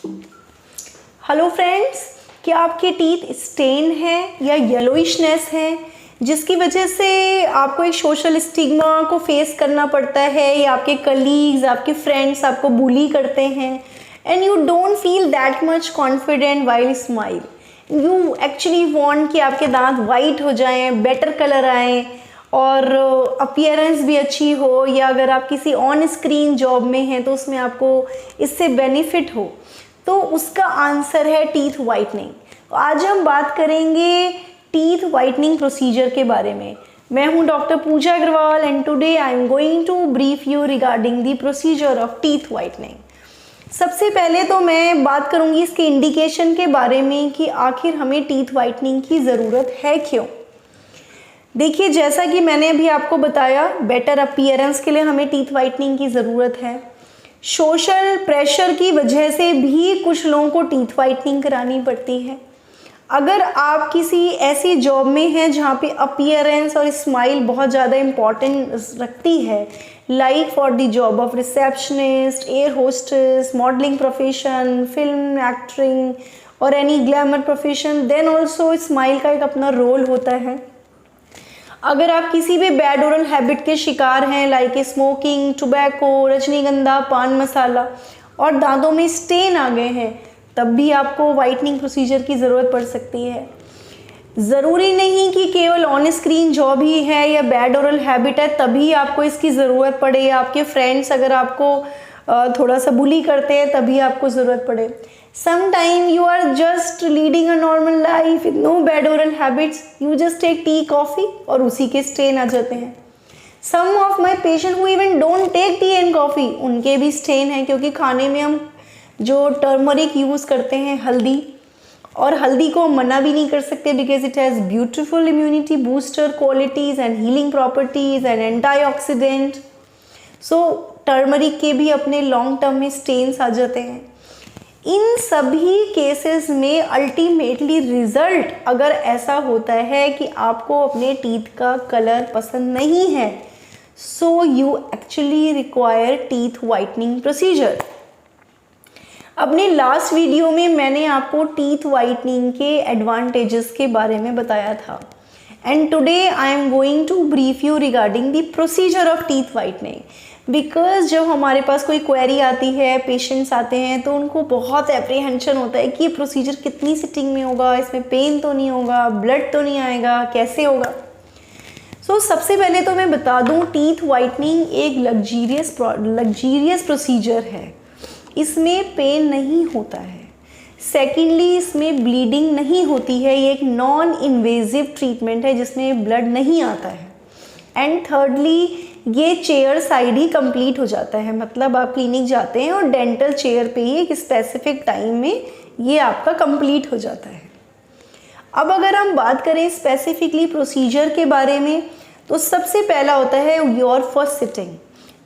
Hello friends, क्या आपके teeth stand है या येलोइशनेस है जिसकी वजह से आपको एक सोशल स्टिग्मा को फेस करना पड़ता है या आपके कलीग्स, आपके फ्रेंड्स आपको बुली करते हैं and you don't feel that much confident while smile. You actually want कि आपके दांत वाइट हो जाएं, बेटर कलर आए और अपीयरेंस भी अच्छी हो, या अगर आप किसी ऑन स्क्रीन जॉब में हैं तो उसमें आपको इससे बेनिफिट हो, तो उसका आंसर है टीथ वाइटनिंग। तो आज हम बात करेंगे टीथ वाइटनिंग प्रोसीजर के बारे में। मैं हूं doctor Pooja Agarwal and today I am going to brief you regarding the procedure of teeth whitening. सबसे पहले तो मैं बात करूंगी इसके इंडिकेशन के बारे में कि आखिर हमें टीथ वाइटनिंग की ज़रूरत है क्यों। देखिए, जैसा कि मैंने अभी आपको बताया, बेटर अपीयरेंस के लिए हमें टीथ वाइटनिंग की ज़रूरत है। सोशल प्रेशर की वजह से भी कुछ लोगों को टीथ वाइटनिंग करानी पड़ती है। अगर आप किसी ऐसी जॉब में हैं जहाँ पे अपीयरेंस और स्माइल बहुत ज़्यादा इम्पॉर्टेंट रखती है, like for the job of receptionist, air hostess, modelling profession, film acting और any glamour profession, then also smile का एक अपना रोल होता है। अगर आप किसी भी बैड ओरल हैबिट के शिकार हैं, लाइक स्मोकिंग, टोबैको, रजनीगंधा, पान मसाला, और दांतों में स्टेन आ गए हैं, तब भी आपको वाइटनिंग प्रोसीजर की ज़रूरत पड़ सकती है। ज़रूरी नहीं कि केवल ऑन स्क्रीन जॉब ही है या बैड ओरल हैबिट है तभी आपको इसकी ज़रूरत पड़े, या आपके फ्रेंड्स अगर आपको थोड़ा सा बुली करते हैं तभी आपको ज़रूरत पड़े। Sometime you are just leading a normal life with no bad oral habits. You just take tea, coffee और उसी के स्टेन आ जाते हैं। Some of my patient who even don't take tea and coffee, उनके भी स्टेन हैं, क्योंकि खाने में हम जो टर्मरिक यूज़ करते हैं, हल्दी, और हल्दी को हम मना भी नहीं कर सकते because it has beautiful immunity booster qualities and healing properties and antioxidant. So turmeric के भी अपने लॉन्ग टर्म में स्टेन्स आ जाते हैं। इन सभी केसेस में अल्टीमेटली रिजल्ट अगर ऐसा होता है कि आपको अपने टीथ का कलर पसंद नहीं है, so you actually require teeth whitening procedure. अपने लास्ट वीडियो में मैंने आपको टीथ वाइटनिंग के एडवांटेजेस के बारे में बताया था and today I am going to brief you regarding the procedure of teeth whitening. Because जब हमारे पास कोई क्वेरी आती है, पेशेंट्स आते हैं, तो उनको बहुत एप्रीहेंशन होता है कि ये प्रोसीजर कितनी सिटिंग में होगा, इसमें पेन तो नहीं होगा, ब्लड तो नहीं आएगा, कैसे होगा। सो सबसे पहले तो मैं बता दूं, टीथ वाइटनिंग एक लग्जीरियस प्रोसीजर है। इसमें पेन नहीं होता है। सेकेंडली, इसमें ब्लीडिंग नहीं होती है। ये एक नॉन इन्वेजिव ट्रीटमेंट है जिसमें ब्लड नहीं आता है। एंड थर्डली, ये चेयर साइड ही कंप्लीट हो जाता है, मतलब आप क्लिनिक जाते हैं और डेंटल चेयर पे ही एक स्पेसिफिक टाइम में ये आपका कंप्लीट हो जाता है। अब अगर हम बात करें स्पेसिफिकली प्रोसीजर के बारे में, तो सबसे पहला होता है योर फर्स्ट सिटिंग।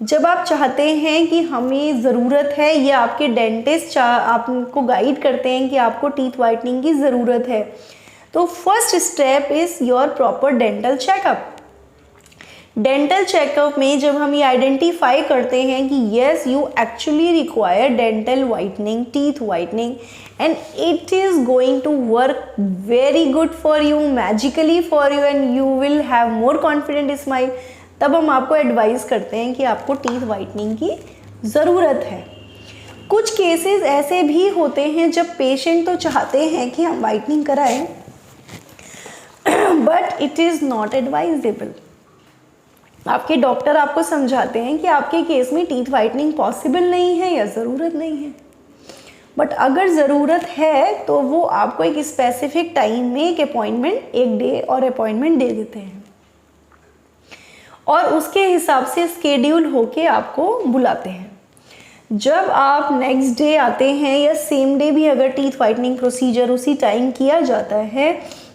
जब आप चाहते हैं कि हमें ज़रूरत है या आपके डेंटिस्ट आपको गाइड करते हैं कि आपको टीथ वाइटनिंग की ज़रूरत है, तो first step is your proper dental checkup. Dental checkup में जब हम ये आइडेंटिफाई करते हैं कि yes you actually require dental whitening, teeth whitening, and it is going to work very good for you, magically for you, and you will have more confident smile, तब हम आपको एडवाइस करते हैं कि आपको टीथ वाइटनिंग की ज़रूरत है। कुछ केसेस ऐसे भी होते हैं जब पेशेंट तो चाहते हैं कि हम वाइटनिंग कराएं but it is not advisable. आपके डॉक्टर आपको समझाते हैं कि आपके केस में टीथ वाइटनिंग पॉसिबल नहीं है या ज़रूरत नहीं है, बट अगर ज़रूरत है तो वो आपको एक स्पेसिफिक टाइम में एक अपॉइंटमेंट, एक डे और अपॉइंटमेंट दे देते हैं और उसके हिसाब से स्केड्यूल होके आपको बुलाते हैं। जब आप नेक्स्ट डे आते हैं या सेम डे भी अगर टीथ वाइटनिंग प्रोसीजर उसी टाइम किया जाता है,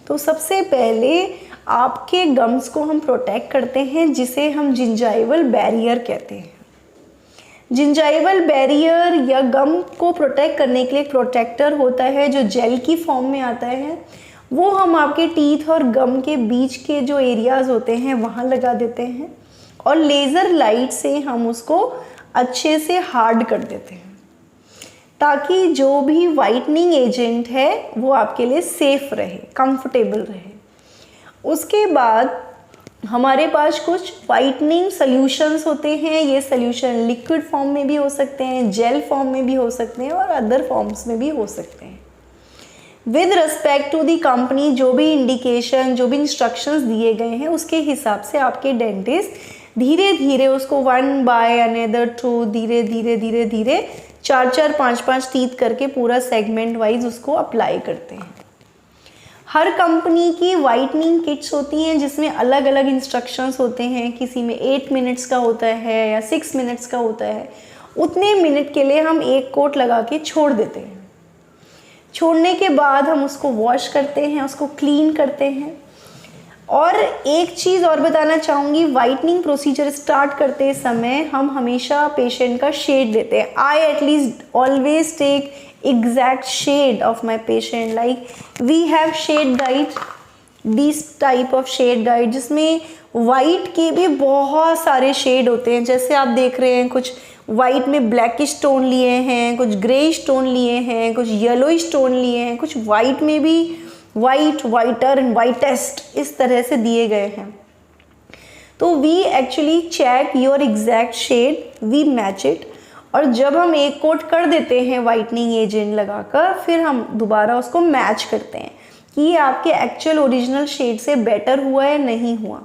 तो सबसे पहले आपके गम्स को हम प्रोटेक्ट करते हैं, जिसे हम जिंजाइवल बैरियर कहते हैं। जिंजाइवल बैरियर या गम को प्रोटेक्ट करने के लिए एक प्रोटेक्टर होता है जो जेल की फॉर्म में आता है, वो हम आपके टीथ और गम के बीच के जो एरियाज़ होते हैं वहाँ लगा देते हैं और लेज़र लाइट से हम उसको अच्छे से हार्ड कर देते हैं ताकि जो भी वाइटनिंग एजेंट है वो आपके लिए सेफ रहे, कंफर्टेबल रहे। उसके बाद हमारे पास कुछ वाइटनिंग सॉल्यूशंस होते हैं। ये सॉल्यूशन लिक्विड फॉर्म में भी हो सकते हैं, जेल फॉर्म में भी हो सकते हैं और अदर फॉर्म्स में भी हो सकते हैं। With respect to the company, जो भी इंडिकेशन, जो भी इंस्ट्रक्शंस दिए गए हैं उसके हिसाब से आपके डेंटिस्ट धीरे धीरे उसको 1 बाय अनदर 2 धीरे धीरे धीरे धीरे 4-4 5-5 टीथ करके पूरा सेगमेंट वाइज उसको अप्लाई करते हैं। हर कंपनी की वाइटनिंग किट्स होती हैं जिसमें अलग अलग इंस्ट्रक्शंस होते हैं। किसी में 8 मिनट्स का होता है या 6 मिनट्स का होता है। उतने मिनट के लिए हम एक कोट लगा के छोड़ देते हैं। छोड़ने के बाद हम उसको वॉश करते हैं, उसको क्लीन करते हैं। और एक चीज़ और बताना चाहूँगी, वाइटनिंग प्रोसीजर स्टार्ट करते समय हम हमेशा पेशेंट का शेड देते हैं। I at least always take exact shade of my patient, like we have shade guide, this type of shade guide जिसमें वाइट के भी बहुत सारे शेड होते हैं। जैसे आप देख रहे हैं कुछ वाइट में ब्लैकिश टोन लिए हैं, कुछ ग्रेइश टोन लिए हैं, कुछ येलोइश टोन लिए हैं, कुछ वाइट में भी वाइट, वाइटर एंड वाइटेस्ट इस तरह से दिए गए हैं। तो we actually check your exact shade, we match it, और जब हम एक कोट कर देते हैं वाइटनिंग एजेंट लगाकर, फिर हम दोबारा उसको मैच करते हैं कि ये आपके एक्चुअल ओरिजिनल शेड से बेटर हुआ है नहीं हुआ।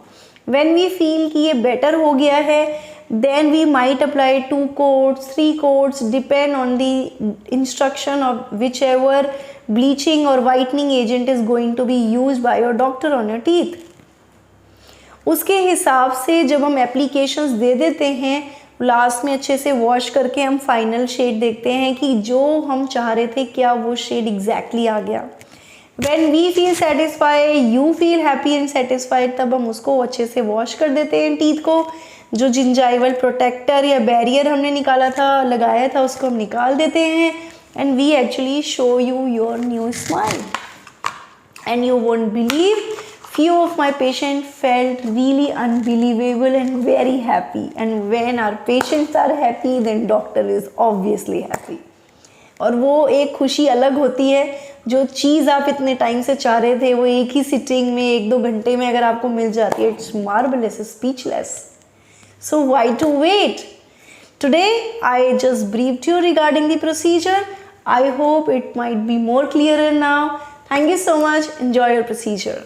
व्हेन वी फील कि ये बेटर हो गया है, then we might apply 2 coats 3 coats, depend on the instruction of which ever bleaching or whitening agent is going to be use by your doctor on your teeth. उसके हिसाब से जब हम एप्लीकेशंस दे देते हैं, लास्ट में अच्छे से वॉश करके हम फाइनल शेड देखते हैं कि जो हम चाह रहे थे क्या वो शेड एग्जैक्टली आ गया। When we feel satisfied, you feel happy and satisfied, तब हम उसको अच्छे से वॉश कर देते हैं टीथ को। जो जिंजाइवल प्रोटेक्टर या बैरियर हमने निकाला था, लगाया था, उसको हम निकाल देते हैं and we actually show you your new smile and you won't believe, few of my patients felt really unbelievable and very happy, and when our patients are happy then doctor is obviously happy। और वो एक खुशी अलग होती है। जो चीज़ आप इतने टाइम से चाह रहे थे वो एक ही सिटिंग में 1-2 घंटे में अगर आपको मिल जाती है, it's marvellous, speechless. So why to wait? Today I just briefed you regarding the procedure. I hope it might be more clearer now. Thank you so much. Enjoy your procedure.